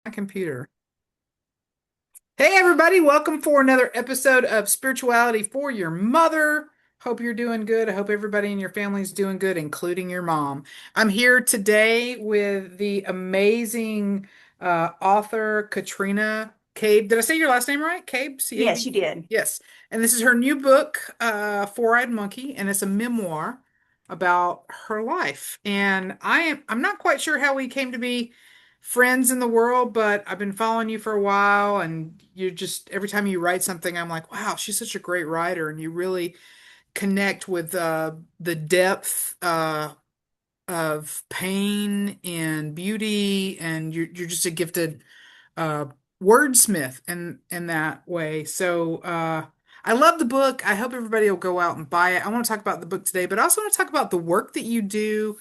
My computer. Hey, everybody, welcome for another episode of Spirituality for Your Mother. Hope you're doing good. I hope everybody in your family's doing good, including your mom. I'm here today with the amazing author Catrina Cabe. Did I say your last name right? Cabe? Yes, you C-A-B? did. Yes. And this is her new book, Four-Eyed Monkey, and it's a memoir about her life. And I'm not quite sure how we came to be friends in the world, but I've been following you for a while, and you just every time you write something, I'm like, wow, she's such a great writer, and you really connect with the depth of pain and beauty, and you're just a gifted uh, wordsmith in that way. So I love the book. I hope everybody will go out and buy it. I want to talk about the book today, but I also want to talk about the work that you do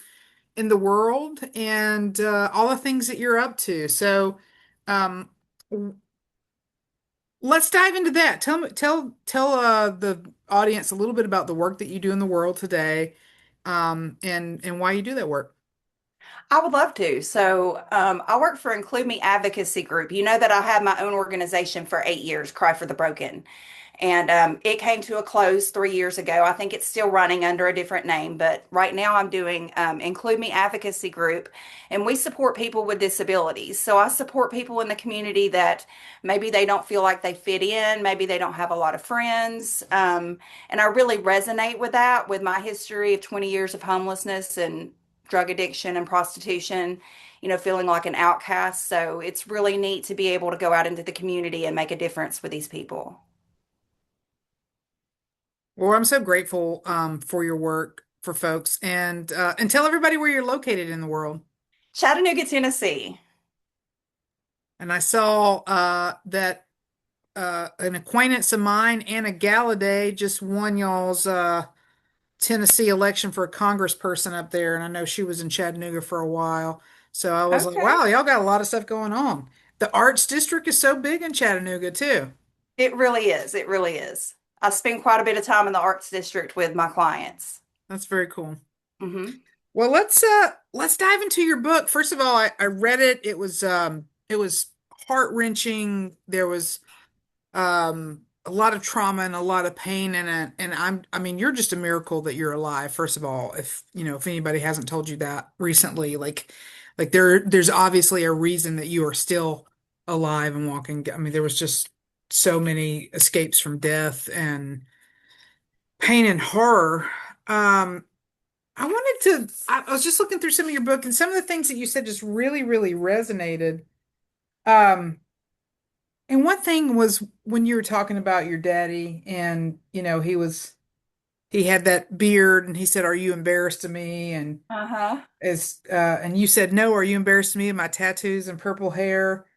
in the world and all the things that you're up to. So, um, let's dive into that. Tell the audience a little bit about the work that you do in the world today, and why you do that work. I would love to. I work for Include Me Advocacy Group. You know that I had my own organization for 8 years, Cry for the Broken. And it came to a close 3 years ago. I think it's still running under a different name, but right now I'm doing Include Me Advocacy Group, and we support people with disabilities. So I support people in the community that maybe they don't feel like they fit in, maybe they don't have a lot of friends. And I really resonate with that with my history of 20 years of homelessness and drug addiction and prostitution, feeling like an outcast. So it's really neat to be able to go out into the community and make a difference with these people. Well, I'm so grateful for your work for folks, and tell everybody where you're located in the world. Chattanooga, Tennessee. And I saw that an acquaintance of mine, Anna Galladay, just won y'all's Tennessee election for a congressperson up there, and I know she was in Chattanooga for a while. So I was like, Okay. wow, y'all got a lot of stuff going on. The arts district is so big in Chattanooga too. It really is. It really is. I spend quite a bit of time in the arts district with my clients. That's very cool. Hmm. Well, let's dive into your book. First of all, I read it. It was heart-wrenching. There was a lot of trauma and a lot of pain in it, and I mean, you're just a miracle that you're alive, first of all. If you know, if anybody hasn't told you that recently, like there's obviously a reason that you are still alive and walking. I mean, there was just so many escapes from death and pain and horror. I was just looking through some of your book, and some of the things that you said just really resonated. um And one thing was when you were talking about your daddy, and he had that beard, and he said, "Are you embarrassed of me?" Uh-huh. And you said, "No, are you embarrassed of me and my tattoos and purple hair?"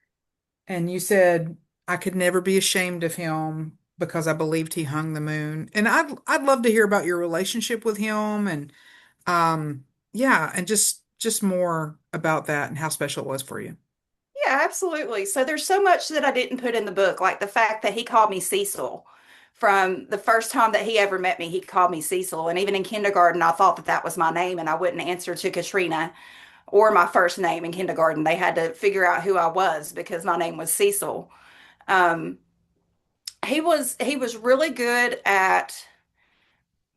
And you said, "I could never be ashamed of him because I believed he hung the moon." And I'd love to hear about your relationship with him, and yeah, and just more about that and how special it was for you. Yeah, absolutely. So there's so much that I didn't put in the book, like the fact that he called me Cecil. From the first time that he ever met me, he called me Cecil. And even in kindergarten, I thought that that was my name and I wouldn't answer to Katrina or my first name in kindergarten. They had to figure out who I was because my name was Cecil. Um, he was really good at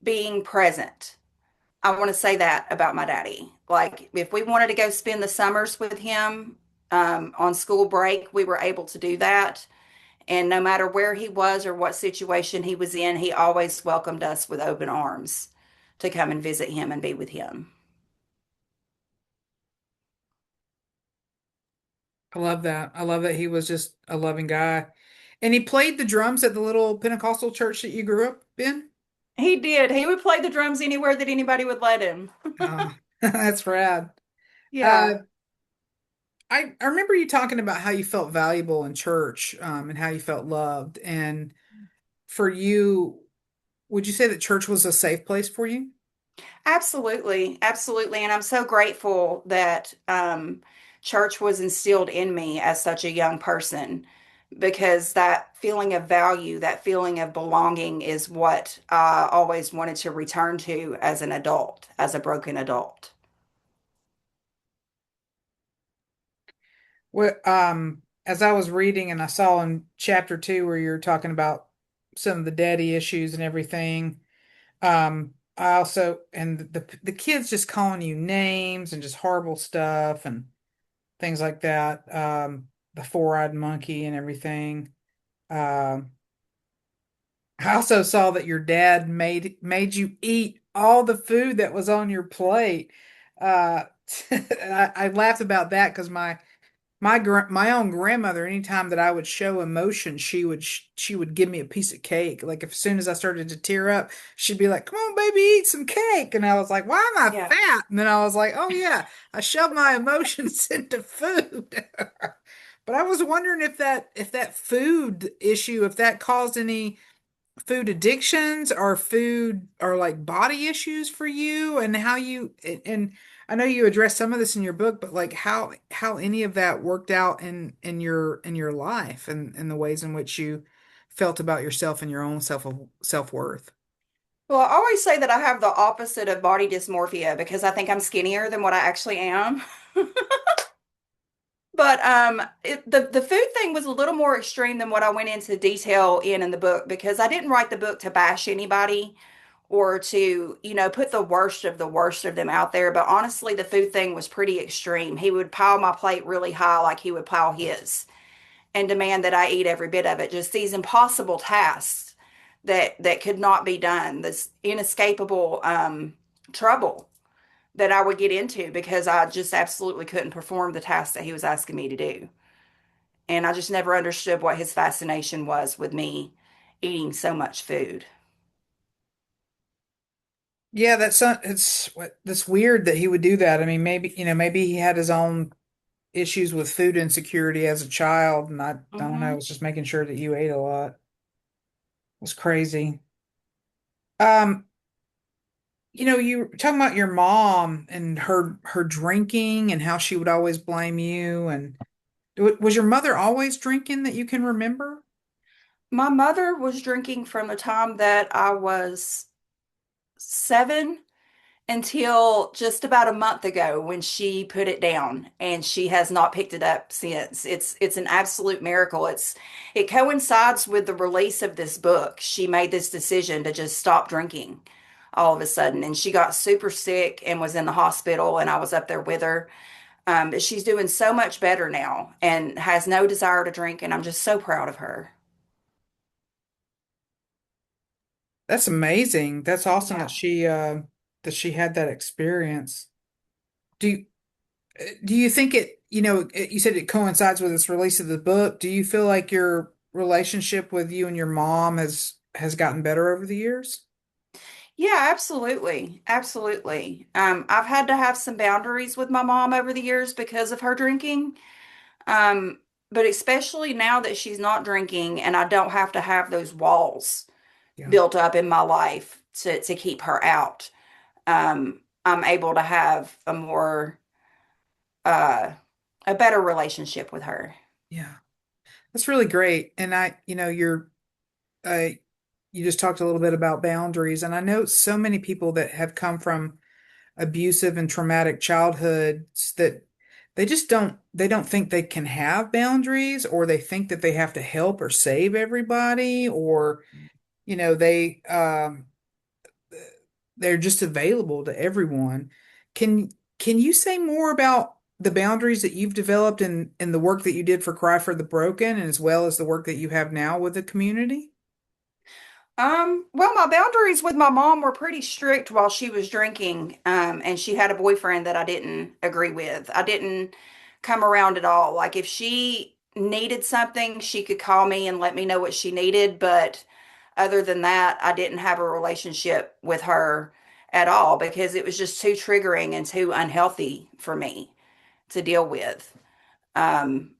being present. I want to say that about my daddy. Like if we wanted to go spend the summers with him on school break, we were able to do that. And no matter where he was or what situation he was in, he always welcomed us with open arms to come and visit him and be with him. I love that. I love that he was just a loving guy. And he played the drums at the little Pentecostal church that you grew up in? He did. He would play the drums anywhere that anybody would let him. Oh, that's rad. Yeah. Uh, I remember you talking about how you felt valuable in church, and how you felt loved. And for you, would you say that church was a safe place for you? Absolutely, absolutely. And I'm so grateful that church was instilled in me as such a young person because that feeling of value, that feeling of belonging is what I always wanted to return to as an adult, as a broken adult. Well, as I was reading and I saw in chapter two where you're talking about some of the daddy issues and everything, I also and the kids just calling you names and just horrible stuff and things like that. The four-eyed monkey and everything. Um, I also saw that your dad made you eat all the food that was on your plate. Uh, I laughed about that because my own grandmother, anytime that I would show emotion, she would give me a piece of cake. Like if, as soon as I started to tear up, she'd be like, "Come on, baby, eat some cake." And I was like, "Why am I Yeah. fat?" And then I was like, "Oh yeah, I shoved my emotions into food." But I was wondering if that food issue, if that caused any food addictions or food or like body issues for you, and how you and I know you address some of this in your book, but like how any of that worked out in your life and the ways in which you felt about yourself and your own self-worth. Well, I always say that I have the opposite of body dysmorphia because I think I'm skinnier than what I actually am. But the food thing was a little more extreme than what I went into detail in the book because I didn't write the book to bash anybody or to, put the worst of them out there. But honestly, the food thing was pretty extreme. He would pile my plate really high like he would pile his and demand that I eat every bit of it. Just these impossible tasks that could not be done. This inescapable trouble that I would get into because I just absolutely couldn't perform the tasks that he was asking me to do. And I just never understood what his fascination was with me eating so much food. Yeah, that's weird that he would do that. I mean, maybe, maybe he had his own issues with food insecurity as a child, and I don't know, Hmm. it was just making sure that you ate a lot. It was crazy. Um, you were talking about your mom and her drinking and how she would always blame you. And was your mother always drinking that you can remember? My mother was drinking from the time that I was 7 until just about a month ago when she put it down and she has not picked it up since. It's an absolute miracle. It coincides with the release of this book. She made this decision to just stop drinking all of a sudden and she got super sick and was in the hospital and I was up there with her. But she's doing so much better now and has no desire to drink and I'm just so proud of her. That's amazing. That's awesome Yeah. that she had that experience. Do do you think you said it coincides with this release of the book. Do you feel like your relationship with you and your mom has gotten better over the years? Yeah, absolutely. Absolutely. I've had to have some boundaries with my mom over the years because of her drinking. Um, but especially now that she's not drinking and I don't have to have those walls Yeah. built up in my life to keep her out. I'm able to have uh, a better relationship with her. Yeah. That's really great. And uh, you just talked a little bit about boundaries, and I know so many people that have come from abusive and traumatic childhoods that they don't think they can have boundaries, or they think that they have to help or save everybody, or you know, they're just available to everyone. Can can you say more about the boundaries that you've developed in the work that you did for Cry for the Broken, and as well as the work that you have now with the community? Well, my boundaries with my mom were pretty strict while she was drinking, and she had a boyfriend that I didn't agree with. I didn't come around at all. Like if she needed something, she could call me and let me know what she needed, but other than that, I didn't have a relationship with her at all because it was just too triggering and too unhealthy for me to deal with. Um,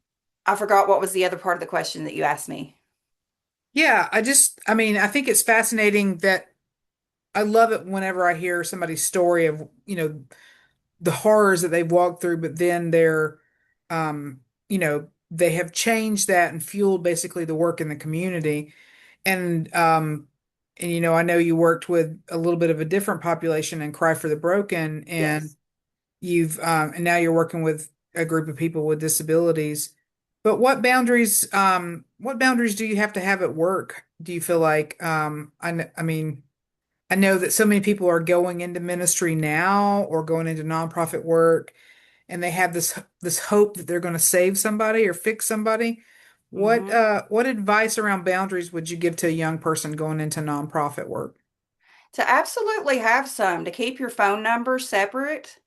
I forgot what was the other part of the question that you asked me. Yeah, I mean, I think it's fascinating that I love it whenever I hear somebody's story of, the horrors that they've walked through, but then um, they have changed that and fueled basically the work in the community. And I know you worked with a little bit of a different population in Cry for the Broken, and Yes. and now you're working with a group of people with disabilities. But what boundaries do you have to have at work? Do you feel like, I mean, I know that so many people are going into ministry now or going into nonprofit work, and they have this hope that they're going to save somebody or fix somebody. Hmm. What advice around boundaries would you give to a young person going into nonprofit work? To absolutely have some, to keep your phone number separate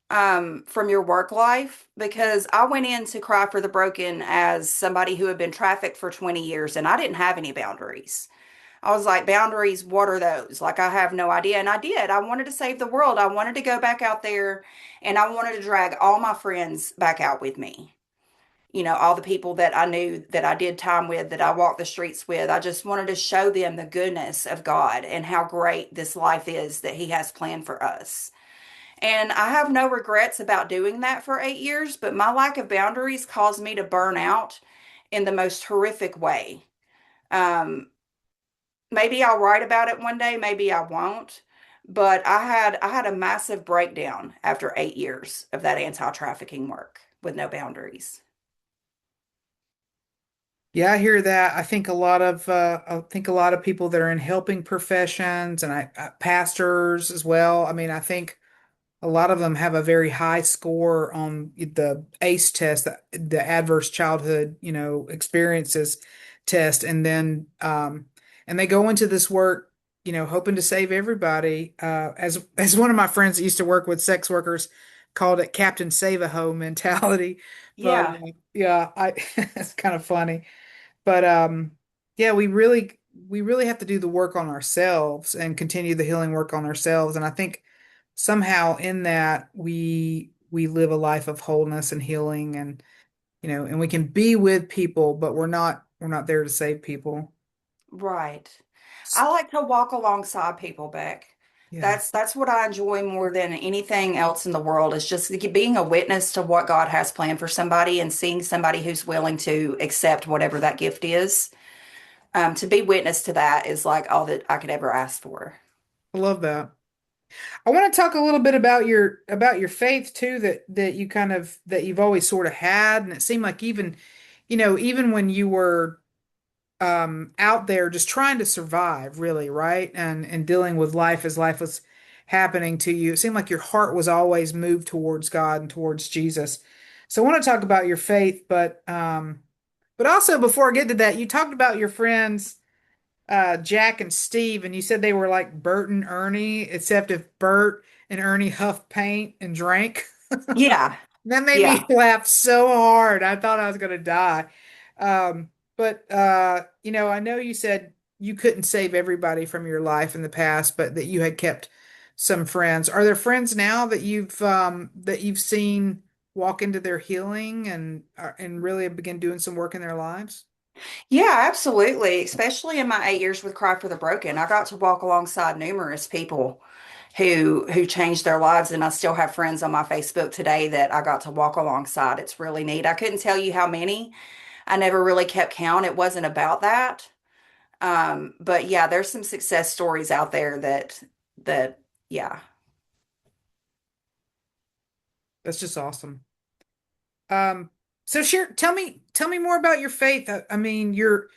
from your work life, because I went in to Cry for the Broken as somebody who had been trafficked for 20 years and I didn't have any boundaries. I was like, boundaries, what are those? Like, I have no idea. And I did. I wanted to save the world. I wanted to go back out there and I wanted to drag all my friends back out with me. You know, all the people that I knew that I did time with, that I walked the streets with. I just wanted to show them the goodness of God and how great this life is that He has planned for us. And I have no regrets about doing that for 8 years, but my lack of boundaries caused me to burn out in the most horrific way. Um, Maybe I'll write about it one day, maybe I won't. But I had a massive breakdown after 8 years of that anti-trafficking work with no boundaries. Yeah, I hear that. I think a lot of people that are in helping professions and pastors as well. I mean, I think a lot of them have a very high score on the ACE test, the adverse childhood, experiences test, and they go into this work, hoping to save everybody. As one of my friends that used to work with sex workers called it Captain Save-A-Ho mentality. But Yeah, yeah, I it's kind of funny. But yeah, we really have to do the work on ourselves and continue the healing work on ourselves. And I think somehow in that we live a life of wholeness and healing, and and we can be with people, but we're not there to save people. right. I like to walk alongside people, Beck. Yeah. That's what I enjoy more than anything else in the world, is just being a witness to what God has planned for somebody and seeing somebody who's willing to accept whatever that gift is. To be witness to that is like all that I could ever ask for. I love that. I want to talk a little bit about your faith too, that you kind of that you've always sort of had, and it seemed like even even when you were out there just trying to survive, really, right? And dealing with life as life was happening to you. It seemed like your heart was always moved towards God and towards Jesus. So I want to talk about your faith, but also before I get to that, you talked about your friends Jack and Steve, and you said they were like Bert and Ernie, except if Bert and Ernie huffed paint and drank. Yeah, That made me yeah. laugh so hard. I thought I was gonna die. But I know you said you couldn't save everybody from your life in the past, but that you had kept some friends. Are there friends now that you've seen walk into their healing and really begin doing some work in their lives? Yeah, absolutely. Especially in my 8 years with Cry for the Broken, I got to walk alongside numerous people who changed their lives, and I still have friends on my Facebook today that I got to walk alongside. It's really neat. I couldn't tell you how many. I never really kept count. It wasn't about that. But yeah, there's some success stories out there that yeah. That's just awesome. Um, so share, tell me more about your faith. I mean, you're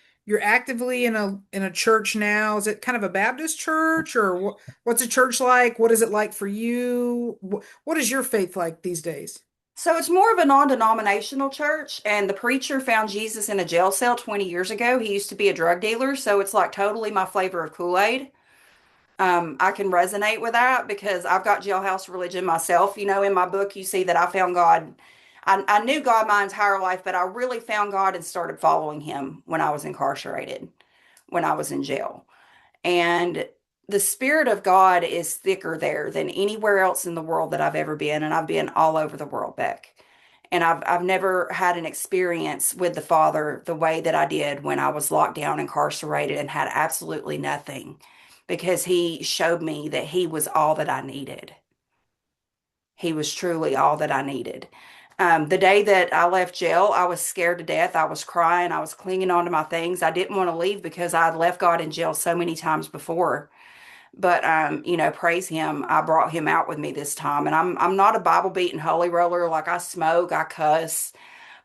actively in a church now. Is it kind of a Baptist church, or what's a church like? What is it like for you? What is your faith like these days? So it's more of a non-denominational church, and the preacher found Jesus in a jail cell 20 years ago. He used to be a drug dealer, so it's like totally my flavor of Kool-Aid. I can resonate with that because I've got jailhouse religion myself. You know, in my book, you see that I found God. I knew God my entire life, but I really found God and started following Him when I was incarcerated, when I was in jail. And the Spirit of God is thicker there than anywhere else in the world that I've ever been. And I've been all over the world, Beck. And I've never had an experience with the Father the way that I did when I was locked down, incarcerated, and had absolutely nothing, because He showed me that He was all that I needed. He was truly all that I needed. The day that I left jail, I was scared to death. I was crying. I was clinging on to my things. I didn't want to leave because I had left God in jail so many times before. But praise him, I brought him out with me this time. And I'm not a Bible beating holy roller. Like, I smoke, I cuss,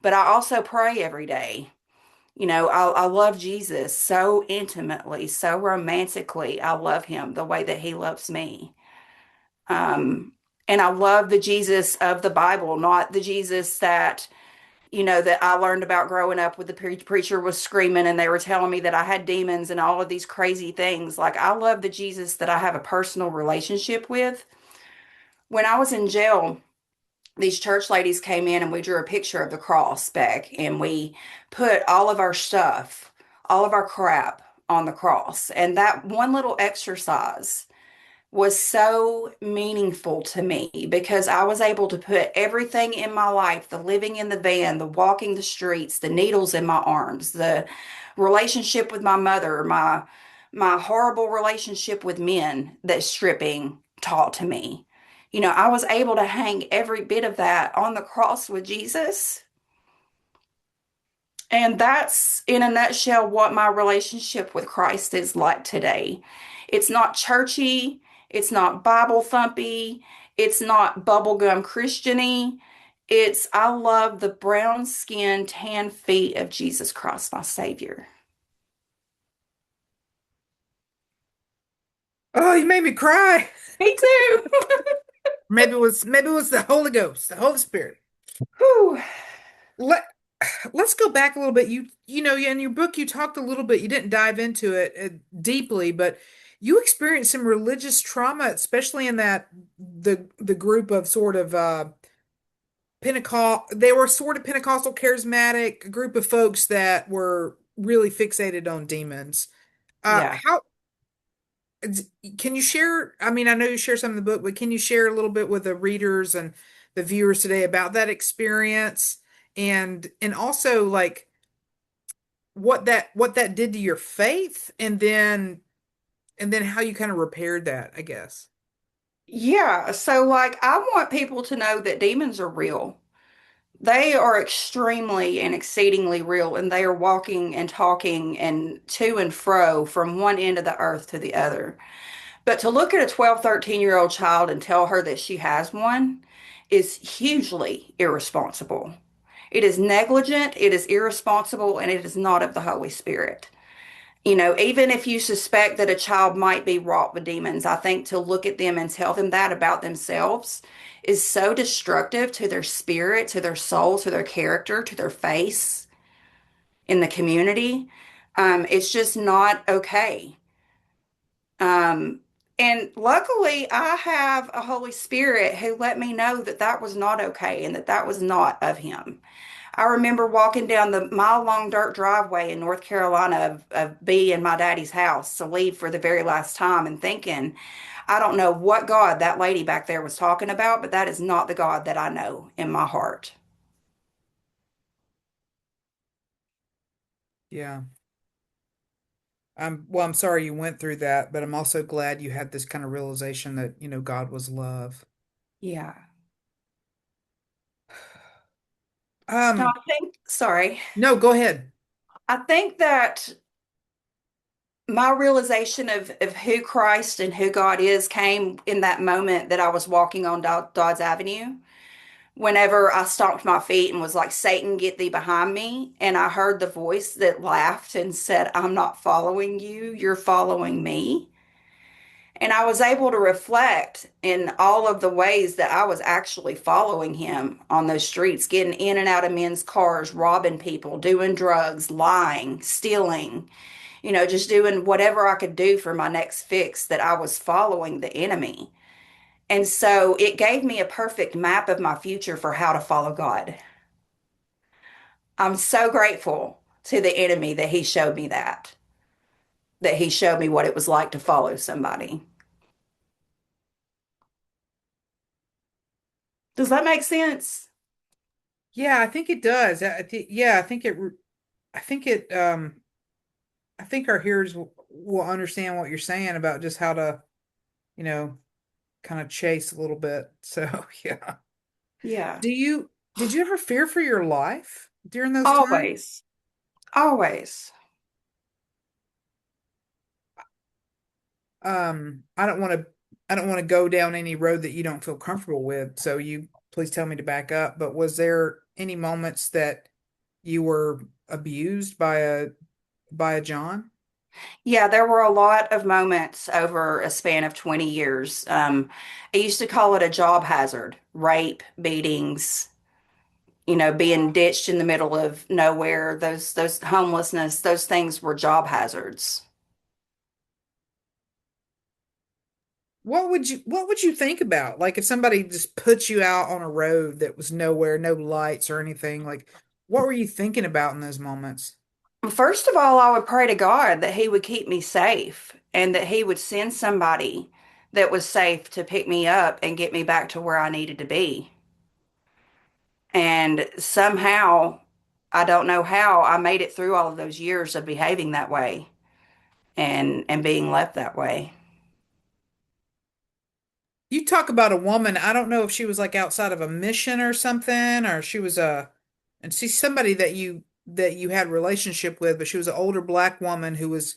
but I also pray every day. I love Jesus so intimately, so romantically. I love him the way that he loves me. Um, and I love the Jesus of the Bible, not the Jesus that I learned about growing up with the preacher was screaming and they were telling me that I had demons and all of these crazy things. Like, I love the Jesus that I have a personal relationship with. When I was in jail, these church ladies came in and we drew a picture of the cross back and we put all of our stuff, all of our crap on the cross. And that one little exercise was so meaningful to me because I was able to put everything in my life, the living in the van, the walking the streets, the needles in my arms, the relationship with my mother, my horrible relationship with men that stripping taught to me. I was able to hang every bit of that on the cross with Jesus. And that's, in a nutshell, what my relationship with Christ is like today. It's not churchy, it's not Bible thumpy, it's not bubblegum Christiany. It's, I love the brown skin, tan feet of Jesus Christ, my Savior. Oh, you made me cry. Me too. Maybe it was the Holy Ghost, the Holy Spirit. Whew. Let let's go back a little bit. You know, in your book you talked a little bit. You didn't dive into it deeply, but you experienced some religious trauma, especially in that the group of sort of Pentecost. They were sort of Pentecostal charismatic group of folks that were really fixated on demons. Yeah. How can you share? I mean, I know you share some in the book, but can you share a little bit with the readers and the viewers today about that experience and also like what that did to your faith and then how you kind of repaired that, I guess. Yeah. So, like, I want people to know that demons are real. They are extremely and exceedingly real, and they are walking and talking and to and fro from one end of the earth to the other. But to look at a 12, 13-year-old child and tell her that she has one is hugely irresponsible. It is negligent, it is irresponsible, and it is not of the Holy Spirit. Even if you suspect that a child might be wrought with demons, I think to look at them and tell them that about themselves is so destructive to their spirit, to their soul, to their character, to their face in the community. It's just not okay. Um, and luckily, I have a Holy Spirit who let me know that that was not okay and that that was not of Him. I remember walking down the mile-long dirt driveway in North Carolina of B and my daddy's house to leave for the very last time and thinking, I don't know what God that lady back there was talking about, but that is not the God that I know in my heart. Yeah. I'm sorry you went through that, but I'm also glad you had this kind of realization that, God was love. Yeah. No, Um, sorry. no, go ahead. I think that my realization of who Christ and who God is came in that moment that I was walking on Dodds Avenue. Whenever I stomped my feet and was like, Satan, get thee behind me. And I heard the voice that laughed and said, I'm not following you, you're following me. And I was able to reflect in all of the ways that I was actually following him on those streets, getting in and out of men's cars, robbing people, doing drugs, lying, stealing, just doing whatever I could do for my next fix, that I was following the enemy. And so it gave me a perfect map of my future for how to follow God. I'm so grateful to the enemy that he showed me that he showed me what it was like to follow somebody. Does that make sense? Yeah, I think it does. Yeah, I think it, I think our hearers will understand what you're saying about just how to, you know, kind of chase a little bit. So, yeah. Yeah. Did you ever fear for your life during those times? Always. Always. I don't want to go down any road that you don't feel comfortable with. So you please tell me to back up. But was there any moments that you were abused by a John? Yeah, there were a lot of moments over a span of 20 years. I used to call it a job hazard, rape, beatings, being ditched in the middle of nowhere, those homelessness, those things were job hazards. What would you think about? Like if somebody just put you out on a road that was nowhere, no lights or anything, like what were you thinking about in those moments? First of all, I would pray to God that He would keep me safe and that He would send somebody that was safe to pick me up and get me back to where I needed to be. And somehow, I don't know how, I made it through all of those years of behaving that way and being left that way. You talk about a woman, I don't know if she was like outside of a mission or something, or she was and she's somebody that you had relationship with, but she was an older black woman who was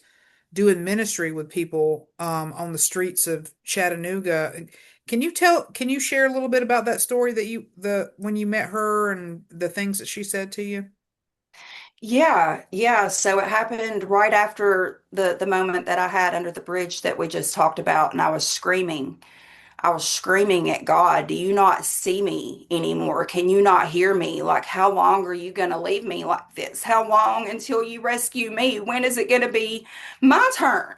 doing ministry with people on the streets of Chattanooga. Can you share a little bit about that story that the when you met her and the things that she said to you? Yeah, yeah. So it happened right after the moment that I had under the bridge that we just talked about, and I was screaming. I was screaming at God, do you not see me anymore? Can you not hear me? Like, how long are you going to leave me like this? How long until you rescue me? When is it going to be my turn?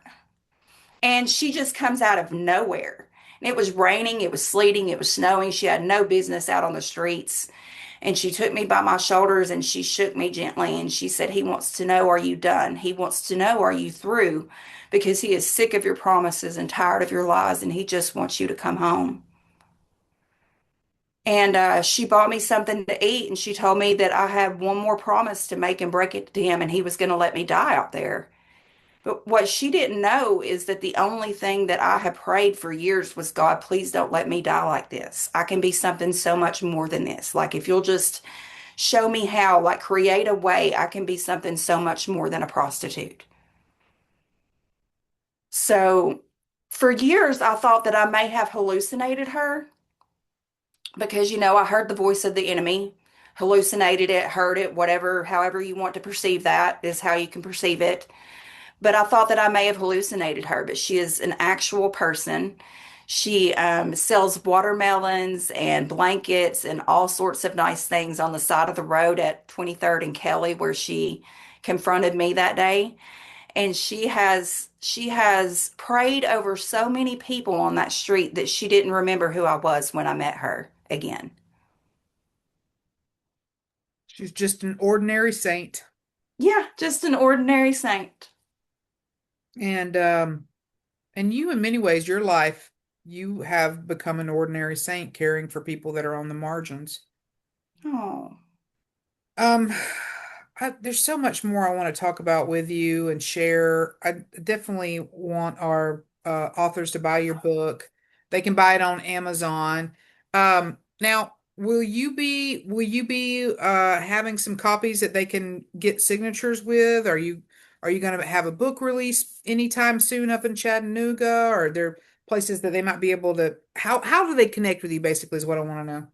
And she just comes out of nowhere. And it was raining, it was sleeting, it was snowing. She had no business out on the streets. And she took me by my shoulders and she shook me gently. And she said, He wants to know, are you done? He wants to know, are you through? Because He is sick of your promises and tired of your lies. And He just wants you to come home. And she bought me something to eat. And she told me that I had one more promise to make and break it to Him. And He was going to let me die out there. But what she didn't know is that the only thing that I had prayed for years was, God, please don't let me die like this. I can be something so much more than this. Like, if you'll just show me how, like, create a way I can be something so much more than a prostitute. So, for years, I thought that I may have hallucinated her because, I heard the voice of the enemy, hallucinated it, heard it, whatever, however you want to perceive that is how you can perceive it. But I thought that I may have hallucinated her, but she is an actual person. She sells watermelons and blankets and all sorts of nice things on the side of the road at 23rd and Kelly, where she confronted me that day. And she has prayed over so many people on that street that she didn't remember who I was when I met her again. She's just an ordinary saint. Yeah, just an ordinary saint. And you in many ways, your life, you have become an ordinary saint caring for people that are on the margins. Oh, Um, there's so much more I want to talk about with you and share. I definitely want our authors to buy your book. They can buy it on Amazon. Now, will you be having some copies that they can get signatures with? Are you going to have a book release anytime soon up in Chattanooga? Or are there places that they might be able to how do they connect with you basically is what I want to know.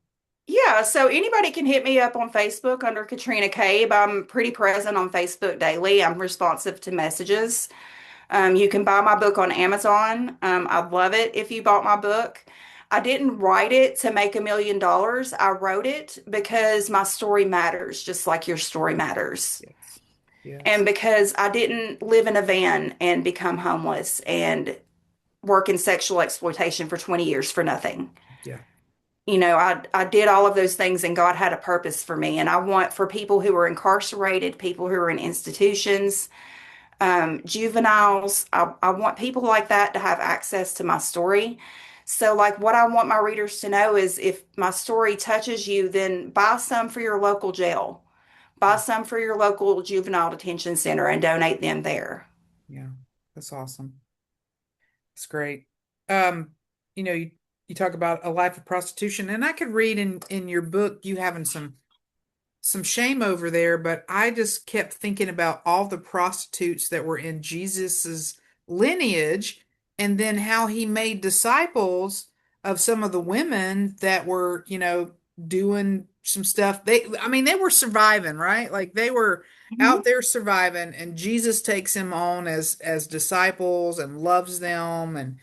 yeah, so anybody can hit me up on Facebook under Catrina Cabe. I'm pretty present on Facebook daily. I'm responsive to messages. You can buy my book on Amazon. I'd love it if you bought my book. I didn't write it to make $1 million. I wrote it because my story matters, just like your story matters. Yes. And Yes. because I didn't live in a van and become homeless and work in sexual exploitation for 20 years for nothing. Yeah. I did all of those things and God had a purpose for me. And I want for people who are incarcerated, people who are in institutions, juveniles, I want people like that to have access to my story. So, like, what I want my readers to know is if my story touches you, then buy some for your local jail, buy Yeah. some for your local juvenile detention center and donate them there. Yeah. That's awesome. That's great. Um, you talk about a life of prostitution, and I could read in your book you having some shame over there, but I just kept thinking about all the prostitutes that were in Jesus's lineage, and then how he made disciples of some of the women that were, doing some stuff. I mean, they were surviving, right? Like they were out Mhm. there surviving, and Jesus takes them on as disciples and loves them and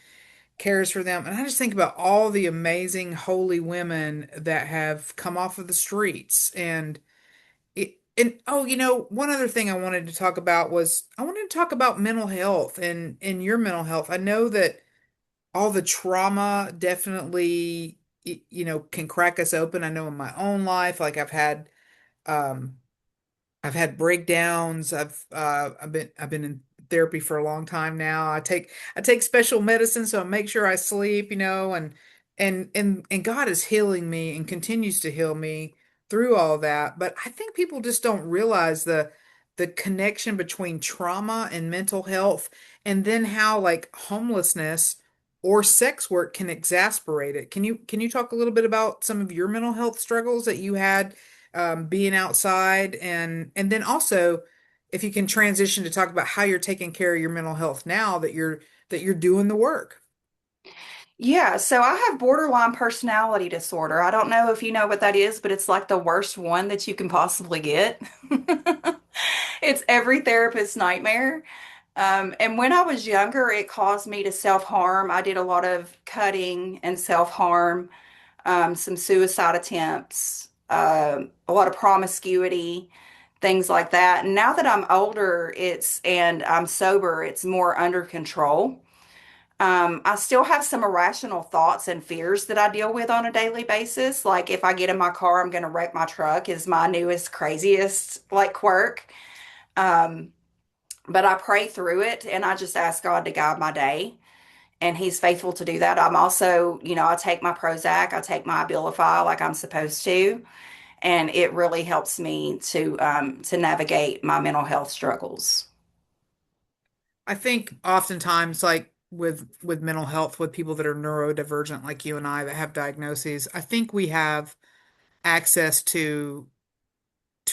cares for them. And I just think about all the amazing holy women that have come off of the streets and oh, one other thing I wanted to talk about was I wanted to talk about mental health and your mental health. I know that all the trauma definitely can crack us open. I know in my own life, like um I've had breakdowns. I've been in therapy for a long time now. I take special medicine so I make sure I sleep, and God is healing me and continues to heal me through all that. But I think people just don't realize the connection between trauma and mental health, and then how like homelessness or sex work can exasperate it. Can you talk a little bit about some of your mental health struggles that you had being outside, and then also if you can transition to talk about how you're taking care of your mental health now that you're doing the work. Yeah, so I have borderline personality disorder. I don't know if you know what that is, but it's like the worst one that you can possibly get. It's every therapist's nightmare. And when I was younger, it caused me to self-harm. I did a lot of cutting and self-harm, some suicide attempts, a lot of promiscuity, things like that. And now that I'm older, and I'm sober, it's more under control. I still have some irrational thoughts and fears that I deal with on a daily basis. Like if I get in my car, I'm going to wreck my truck is my newest, craziest like quirk. Um, but I pray through it and I just ask God to guide my day. And he's faithful to do that. I'm also, I take my Prozac, I take my Abilify like I'm supposed to, and it really helps me to navigate my mental health struggles. I think oftentimes like with mental health with people that are neurodivergent like you and I that have diagnoses, I think we have access to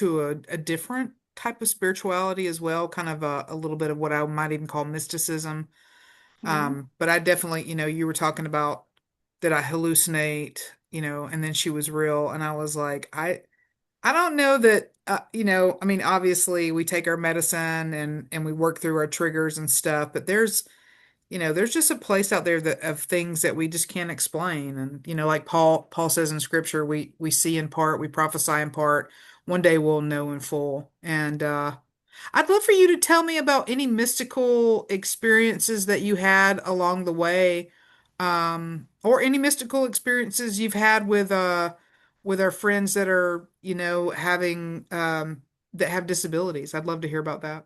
a different type of spirituality as well, kind of a little bit of what I might even call mysticism. Mhm. But I definitely, you were talking about that I hallucinate, and then she was real, and I was like, I don't know that, I mean, obviously we take our medicine and we work through our triggers and stuff, but there's just a place out there that of things that we just can't explain. And, like Paul says in scripture, we see in part, we prophesy in part. One day we'll know in full. And I'd love for you to tell me about any mystical experiences that you had along the way, or any mystical experiences you've had with our friends that are, having that have disabilities. I'd love to hear about that.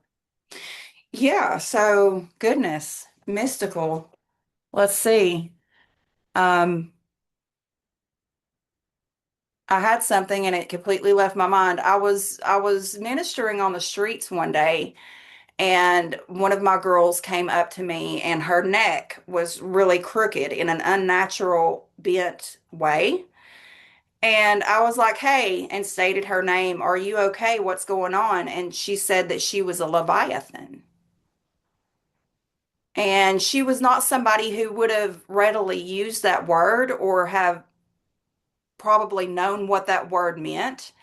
Yeah, so goodness, mystical. Let's see. Um, I had something and it completely left my mind. I was ministering on the streets one day and one of my girls came up to me and her neck was really crooked in an unnatural bent way. And I was like, "Hey," and stated her name. "Are you okay? What's going on?" And she said that she was a Leviathan. And she was not somebody who would have readily used that word or have probably known what that word meant.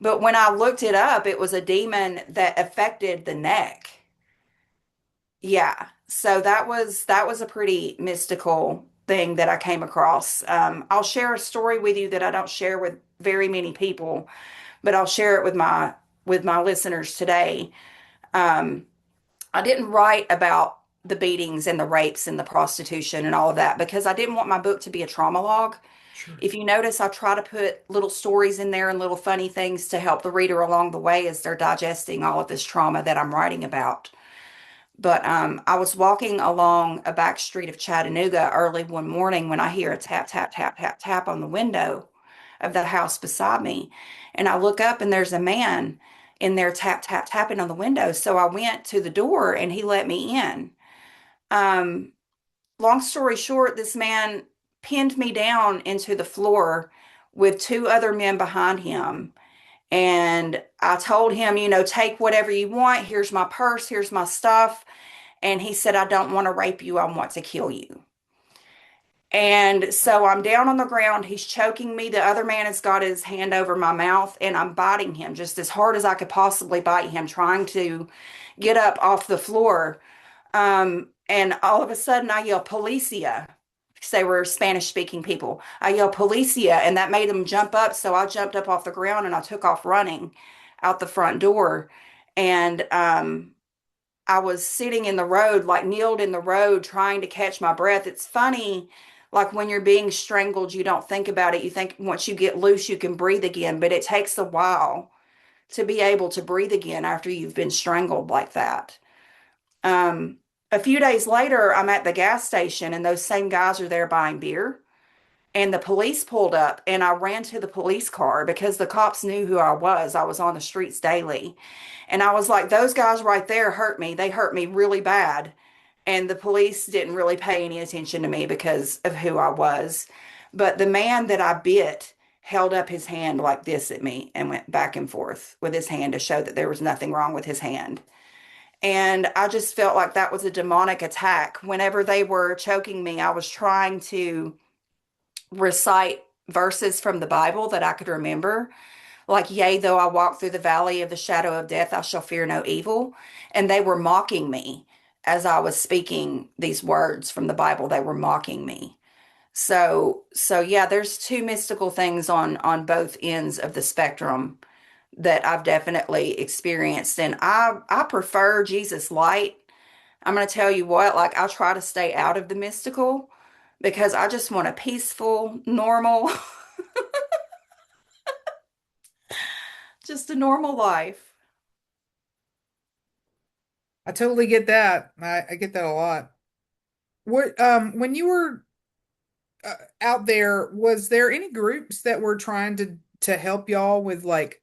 But when I looked it up, it was a demon that affected the neck. Yeah. So that was a pretty mystical thing that I came across. I'll share a story with you that I don't share with very many people, but I'll share it with my listeners today. Um, I didn't write about the beatings and the rapes and the prostitution and all of that because I didn't want my book to be a trauma log. Sure. If you notice, I try to put little stories in there and little funny things to help the reader along the way as they're digesting all of this trauma that I'm writing about. But I was walking along a back street of Chattanooga early one morning when I hear a tap, tap, tap, tap, tap on the window of the house beside me. And I look up and there's a man in there tap, tap, tapping on the window. So I went to the door and he let me in. Um, Long story short, this man pinned me down into the floor with two other men behind him. And I told him, take whatever you want. Here's my purse, here's my stuff. And he said, I don't want to rape you, I want to kill you. And so I'm down on the ground. He's choking me. The other man has got his hand over my mouth, and I'm biting him just as hard as I could possibly bite him, trying to get up off the floor. And all of a sudden, I yell, Policia, because they were Spanish speaking people. I yell, Policia, and that made them jump up. So I jumped up off the ground and I took off running out the front door. And I was sitting in the road, like kneeled in the road, trying to catch my breath. It's funny, like when you're being strangled, you don't think about it. You think once you get loose, you can breathe again, but it takes a while to be able to breathe again after you've been strangled like that. Um, a few days later, I'm at the gas station, and those same guys are there buying beer. And the police pulled up, and I ran to the police car because the cops knew who I was. I was on the streets daily. And I was like, those guys right there hurt me. They hurt me really bad. And the police didn't really pay any attention to me because of who I was. But the man that I bit held up his hand like this at me and went back and forth with his hand to show that there was nothing wrong with his hand. And I just felt like that was a demonic attack. Whenever they were choking me, I was trying to recite verses from the Bible that I could remember. Like, yea, though I walk through the valley of the shadow of death, I shall fear no evil. And they were mocking me as I was speaking these words from the Bible. They were mocking me. So yeah, there's two mystical things on both ends of the spectrum that I've definitely experienced. And I prefer Jesus light. I'm going to tell you what, like I try to stay out of the mystical because I just want a peaceful, normal, just a normal life. I totally get that. I get that a lot. What when you were out there, was there any groups that were trying to help y'all with like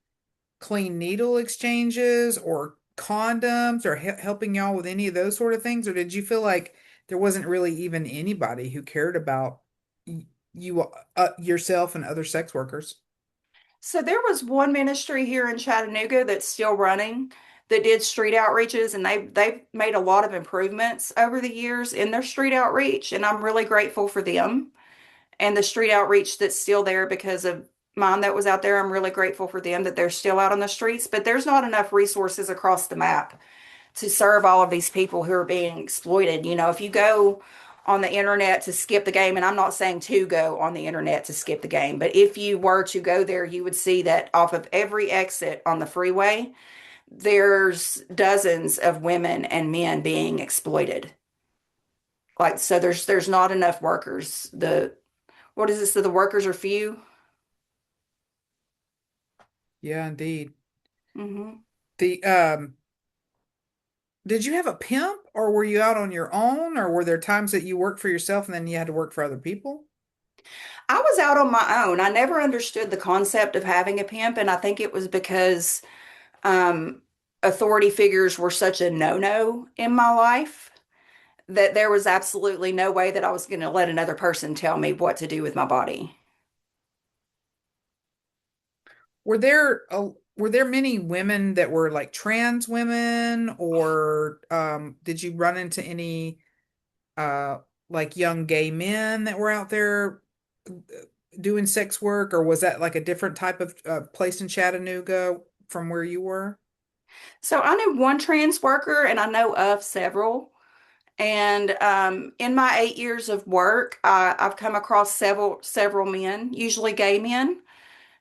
clean needle exchanges or condoms or helping y'all with any of those sort of things? Or did you feel like there wasn't really even anybody who cared about you yourself and other sex workers? So there was one ministry here in Chattanooga that's still running that did street outreaches, and they've made a lot of improvements over the years in their street outreach, and I'm really grateful for them and the street outreach that's still there because of mine that was out there. I'm really grateful for them that they're still out on the streets, but there's not enough resources across the map to serve all of these people who are being exploited. You know, if you go on the internet to skip the game, and I'm not saying to go on the internet to skip the game, but if you were to go there, you would see that off of every exit on the freeway, there's dozens of women and men being exploited. Like, so there's not enough workers. The what is this? So the workers are few. Yeah, indeed. Hmm. The did you have a pimp or were you out on your own or were there times that you worked for yourself and then you had to work for other people? I was out on my own. I never understood the concept of having a pimp, and I think it was because um, authority figures were such a no-no in my life that there was absolutely no way that I was going to let another person tell me what to do with my body. Were there were there many women that were like trans women or did you run into any uh like young gay men that were out there doing sex work or was that like a different type of place in Chattanooga from where you were? So I knew one trans worker, and I know of several. And in my 8 years of work, I've come across several men, usually gay men,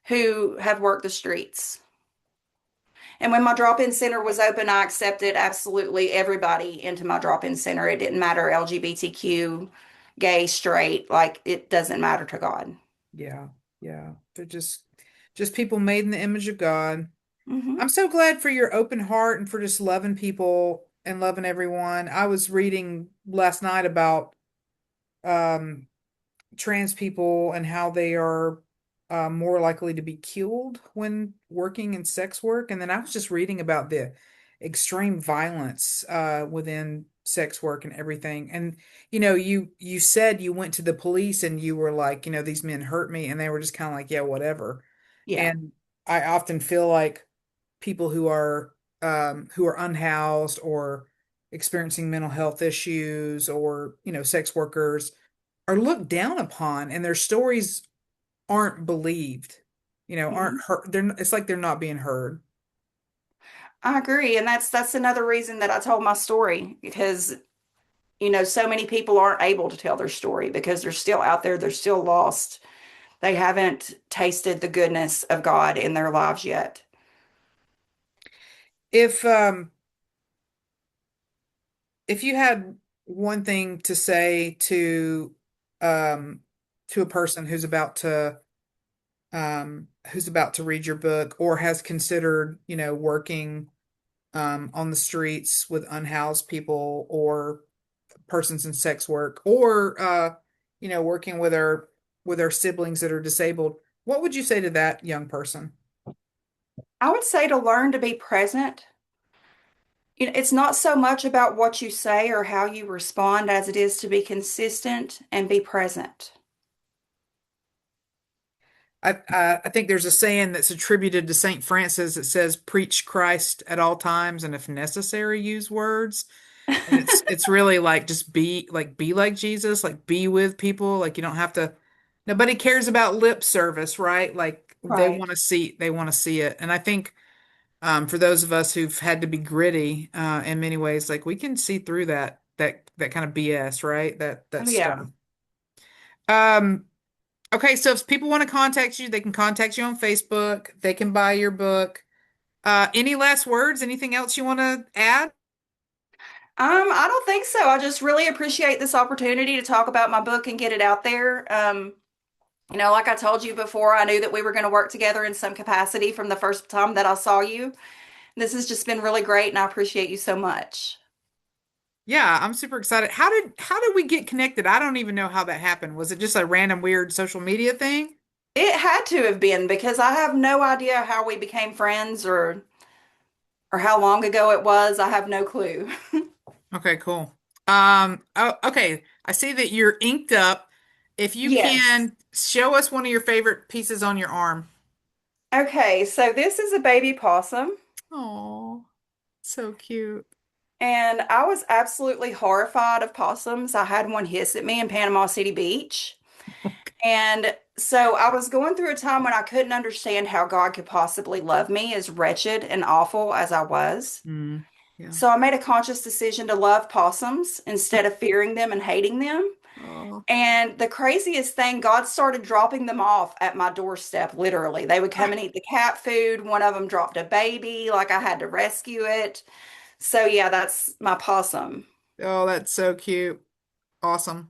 who have worked the streets. And when my drop-in center was open, I accepted absolutely everybody into my drop-in center. It didn't matter LGBTQ, gay, straight, like it doesn't matter to God. Yeah, yeah. They're just people made in the image of God. Hmm. I'm so glad for your open heart and for just loving people and loving everyone. I was reading last night about um trans people and how they are more likely to be killed when working in sex work. And then I was just reading about the extreme violence within sex work and everything. And you said you went to the police and you were like, these men hurt me, and they were just kind of like, yeah, whatever. Yeah. And I often feel like people who are unhoused or experiencing mental health issues or, sex workers are looked down upon and their stories aren't believed, aren't Mhm. heard. It's like they're not being heard. I agree, and that's another reason that I told my story because so many people aren't able to tell their story because they're still out there, they're still lost. They haven't tasted the goodness of God in their lives yet. If if you had one thing to say um to a person who's about to read your book or has considered, working on the streets with unhoused people or persons in sex work or working with our siblings that are disabled, what would you say to that young person? I would say to learn to be present. It's not so much about what you say or how you respond as it is to be consistent and be present. I think there's a saying that's attributed to Saint Francis that says, "Preach Christ at all times, and if necessary, use words." And it's really like just be like Jesus, like be with people. Like you don't have to. Nobody cares about lip service, right? Like Right. they want to see it. And I think for those of us who've had to be gritty in many ways, like we can see through that kind of BS, right? That Oh, yeah. stuff. Um, okay, so if people want to contact you, they can contact you on Facebook. They can buy your book. Any last words? Anything else you want to add? I don't think so. I just really appreciate this opportunity to talk about my book and get it out there. Like I told you before, I knew that we were going to work together in some capacity from the first time that I saw you. This has just been really great, and I appreciate you so much. Yeah, I'm super excited. How did we get connected? I don't even know how that happened. Was it just a random weird social media thing? It had to have been because I have no idea how we became friends or how long ago it was. I have no clue. Okay, cool. Oh, okay. I see that you're inked up. If you Yes. can show us one of your favorite pieces on your arm. Okay, so this is a baby possum, Oh, so cute. and I was absolutely horrified of possums. I had one hiss at me in Panama City Beach. And so I was going through a time when I couldn't understand how God could possibly love me as wretched and awful as I was. Mm, yeah. So I made a conscious decision to love possums instead of fearing them and hating them. Oh. And the craziest thing, God started dropping them off at my doorstep, literally. They would come and eat the cat food. One of them dropped a baby, like I had to rescue it. So, yeah, that's my possum. Oh, that's so cute. Awesome.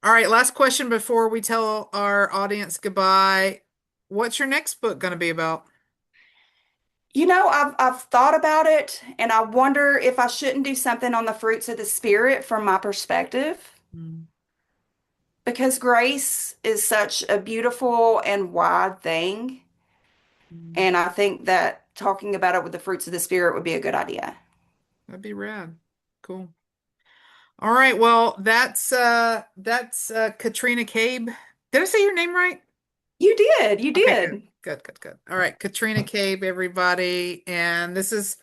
All right, last question before we tell our audience goodbye. What's your next book going to be about? I've thought about it, and I wonder if I shouldn't do something on the fruits of the spirit from my perspective, Mm, because grace is such a beautiful and wide thing. mm, And I think that talking about it with the fruits of the spirit would be a good idea. that'd be rad. Cool. All right, well, that's Katrina Cabe. Did I say your name right? You did, you Okay, good. did. Good, good, good. All right, Katrina Cabe, everybody. And this is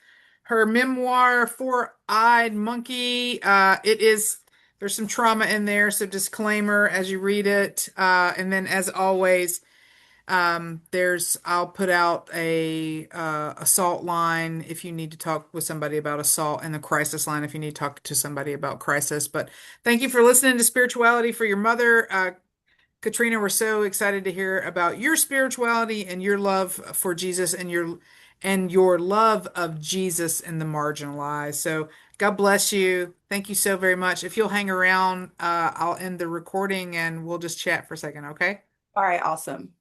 her memoir, Four-Eyed Monkey. There's some trauma in there, so disclaimer as you read it. And then as always, I'll put out a assault line if you need to talk with somebody about assault, and the crisis line if you need to talk to somebody about crisis. But thank you for listening to Spirituality for Your Mother. Katrina, we're so excited to hear about your spirituality and your love for Jesus and your love of Jesus and the marginalized. So God bless you. Thank you so very much. If you'll hang around, I'll end the recording and we'll just chat for a second, okay? All right, awesome.